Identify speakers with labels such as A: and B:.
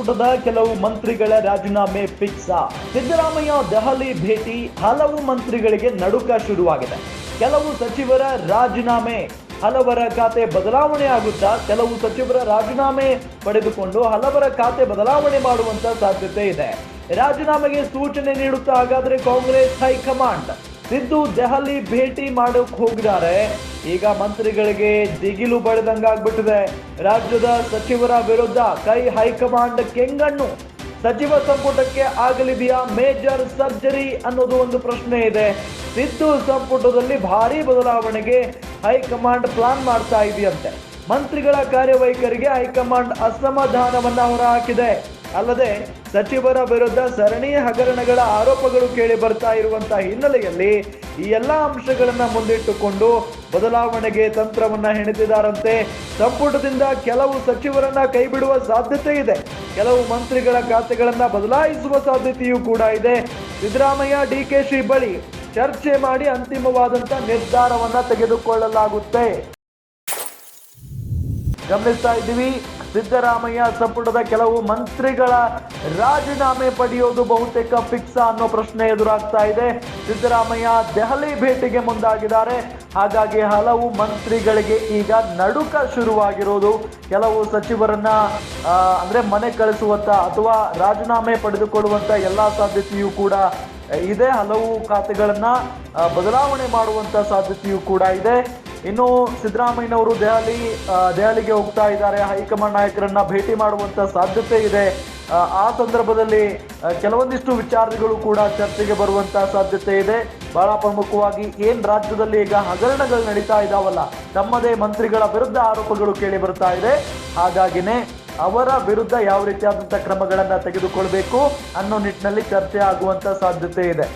A: ಸಂಪುಟದ ಕೆಲವು ಮಂತ್ರಿಗಳ ರಾಜೀನಾಮೆ ಫಿಕ್ಸ್. ಸಿದ್ದರಾಮಯ್ಯ ದೆಹಲಿ ಭೇಟಿ ಹಲವು ಮಂತ್ರಿಗಳಿಗೆ ನಡುಕ ಶುರುವಾಗಿದೆ. ಕೆಲವು ಸಚಿವರ ರಾಜೀನಾಮೆ, ಹಲವರ ಖಾತೆ ಬದಲಾವಣೆ ಆಗುತ್ತಾ ಕೆಲವು ಸಚಿವರ ರಾಜೀನಾಮೆ ಪಡೆದುಕೊಂಡು ಹಲವರ ಖಾತೆ ಬದಲಾವಣೆ ಮಾಡುವಂತ ಸಾಧ್ಯತೆ ಇದೆ. ರಾಜೀನಾಮೆಗೆ ಸೂಚನೆ ನೀಡುತ್ತಾ ಹಾಗಾದ್ರೆ ಕಾಂಗ್ರೆಸ್ ಹೈಕಮಾಂಡ್ ಸಿದ್ದು ದೆಹಲಿ ಭೇಟಿ ಮಾಡೋಕೆ ಹೋಗಿದ್ದಾರೆ. ಈಗ ಮಂತ್ರಿಗಳಿಗೆ ದಿಗಿಲು ಬಳೆದಂಗಾಗ್ಬಿಟ್ಟಿದೆ. ರಾಜ್ಯದ ಸಚಿವರ ವಿರುದ್ಧ ಹೈಕಮಾಂಡ್ ಕೆಂಗಣ್ಣು. ಸಚಿವ ಸಂಪುಟಕ್ಕೆ ಆಗಲಿದೆಯಾ ಮೇಜರ್ ಸರ್ಜರಿ ಅನ್ನೋದು ಒಂದು ಪ್ರಶ್ನೆ ಇದೆ. ಸಿದ್ದು ಸಂಪುಟದಲ್ಲಿ ಭಾರಿ ಬದಲಾವಣೆಗೆ ಹೈಕಮಾಂಡ್ ಪ್ಲಾನ್ ಮಾಡ್ತಾ ಇದೆಯಂತೆ. ಮಂತ್ರಿಗಳ ಕಾರ್ಯವೈಖರಿಗೆ ಹೈಕಮಾಂಡ್ ಅಸಮಾಧಾನವನ್ನ ಹೊರಹಾಕಿದೆ. ಅಲ್ಲದೆ ಸಚಿವರ ವಿರುದ್ಧ ಸರಣಿ ಹಗರಣಗಳ ಆರೋಪಗಳು ಕೇಳಿ ಬರ್ತಾ ಇರುವಂತಹ ಹಿನ್ನೆಲೆಯಲ್ಲಿ ಈ ಎಲ್ಲಾ ಅಂಶಗಳನ್ನ ಮುಂದಿಟ್ಟುಕೊಂಡು ಬದಲಾವಣೆಗೆ ತಂತ್ರವನ್ನ ಹೆಣೆದಿದ್ದಾರಂತೆ. ಸಂಪುಟದಿಂದ ಕೆಲವು ಸಚಿವರನ್ನ ಕೈಬಿಡುವ ಸಾಧ್ಯತೆ ಇದೆ. ಕೆಲವು ಮಂತ್ರಿಗಳ ಖಾತೆಗಳನ್ನ ಬದಲಾಯಿಸುವ ಸಾಧ್ಯತೆಯೂ ಕೂಡ ಇದೆ. ಸಿದ್ದರಾಮಯ್ಯ ಡಿಕೆಶಿ ಬಳಿ ಚರ್ಚೆ ಮಾಡಿ ಅಂತಿಮವಾದಂತ ನಿರ್ಧಾರವನ್ನ ತೆಗೆದುಕೊಳ್ಳಲಾಗುತ್ತೆ. ಗಮನಿಸ್ತಾ ಇದ್ದೀವಿ, ಸಿದ್ದರಾಮಯ್ಯ ಸಂಪುಟದ ಕೆಲವು ಮಂತ್ರಿಗಳ ರಾಜೀನಾಮೆ ಪಡೆಯೋದು ಬಹುತೇಕ ಫಿಕ್ಸ್ ಅನ್ನೋ ಪ್ರಶ್ನೆ ಎದುರಾಗ್ತಾ ಇದೆ. ಸಿದ್ದರಾಮಯ್ಯ ದೆಹಲಿ ಭೇಟಿಗೆ ಮುಂದಾಗಿದ್ದಾರೆ. ಹಾಗಾಗಿ ಹಲವು ಮಂತ್ರಿಗಳಿಗೆ ಈಗ ನಡುಕ ಶುರುವಾಗಿರೋದು. ಕೆಲವು ಸಚಿವರನ್ನ ಅಂದ್ರೆ ಮನೆ ಕಳಿಸುವಂತ ಅಥವಾ ರಾಜೀನಾಮೆ ಪಡೆದುಕೊಳ್ಳುವಂತ ಎಲ್ಲಾ ಸಾಧ್ಯತೆಯೂ ಕೂಡ ಇದೆ. ಹಲವು ಖಾತೆಗಳನ್ನ ಬದಲಾವಣೆ ಮಾಡುವಂತ ಸಾಧ್ಯತೆಯೂ ಕೂಡ ಇದೆ. ಇನ್ನು ಸಿದ್ದರಾಮಯ್ಯನವರು ದೆಹಲಿಗೆ ಹೋಗ್ತಾ ಇದ್ದಾರೆ. ಹೈಕಮಾಂಡ್ ನಾಯಕರನ್ನ ಭೇಟಿ ಮಾಡುವಂತ ಸಾಧ್ಯತೆ ಇದೆ. ಆ ಸಂದರ್ಭದಲ್ಲಿ ಕೆಲವೊಂದಿಷ್ಟು ವಿಚಾರಗಳು ಕೂಡ ಚರ್ಚೆಗೆ ಬರುವಂತ ಸಾಧ್ಯತೆ ಇದೆ. ಬಹಳ ಪ್ರಮುಖವಾಗಿ ರಾಜ್ಯದಲ್ಲಿ ಈಗ ಹಗರಣಗಳು ನಡೀತಾ ಇದಾವಲ್ಲ, ತಮ್ಮದೇ ಮಂತ್ರಿಗಳ ವಿರುದ್ಧ ಆರೋಪಗಳು ಕೇಳಿ ಬರ್ತಾ ಇದೆ. ಹಾಗಾಗಿನೇ ಅವರ ವಿರುದ್ಧ ಯಾವ ರೀತಿಯಾದಂತಹ ಕ್ರಮಗಳನ್ನ ತೆಗೆದುಕೊಳ್ಬೇಕು ಅನ್ನೋ ನಿಟ್ಟಿನಲ್ಲಿ ಚರ್ಚೆ ಆಗುವಂತ ಸಾಧ್ಯತೆ ಇದೆ.